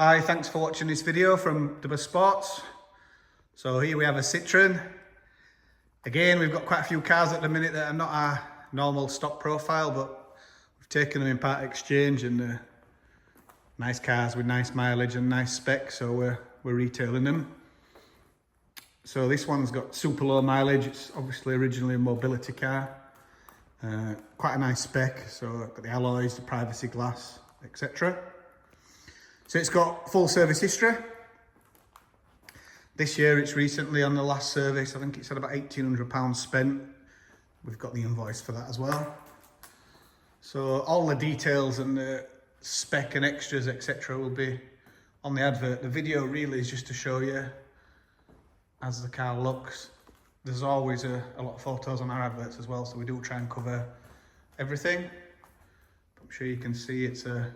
Hi, thanks for watching this video from Double Sports. So here we have a Citroen. Again, we've got quite a few cars at the minute that are not our normal stock profile, but we've taken them in part exchange and nice cars with nice mileage and nice specs, so we're retailing them. So this one's got super low mileage. It's obviously originally a mobility car. Quite a nice spec, so got the alloys, the privacy glass, etc. So it's got full service history. This year it's recently on the last service. I think it's had about £1,800 spent. We've got the invoice for that as well. So all the details and the spec and extras, etc. will be on the advert. The video really is just to show you as the car looks. There's always a lot of photos on our adverts as well, so we do try and cover everything. I'm sure you can see it's a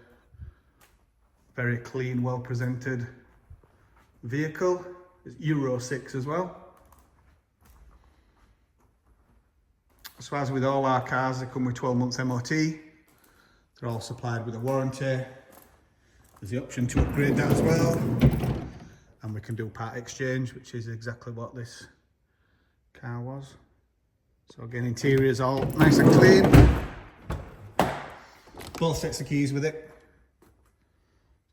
very clean, well presented vehicle. It's Euro 6 as well. So as with all our cars, they come with 12 months MOT. They're all supplied with a warranty. There's the option to upgrade that as well. And we can do part exchange, which is exactly what this car was. So again, interior is all nice and clean. Both sets of keys with it.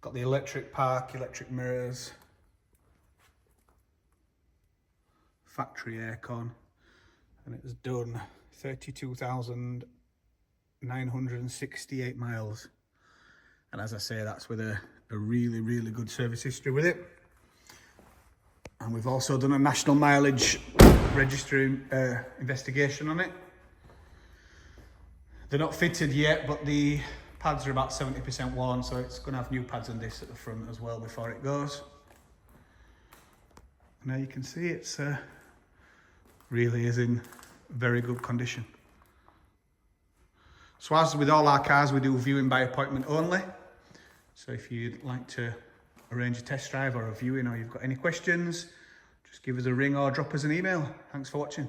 Got the electric park, electric mirrors, factory aircon, and it was done 32,968 miles. And as I say, that's with a really good service history with it. And we've also done a national mileage registry investigation on it. They're not fitted yet, but the pads are about 70% worn, so it's going to have new pads and discs at the front as well before it goes. Now you can see it's really is in very good condition. So as with all our cars, we do viewing by appointment only. So if you'd like to arrange a test drive or a viewing, or you've got any questions, just give us a ring or drop us an email. Thanks for watching.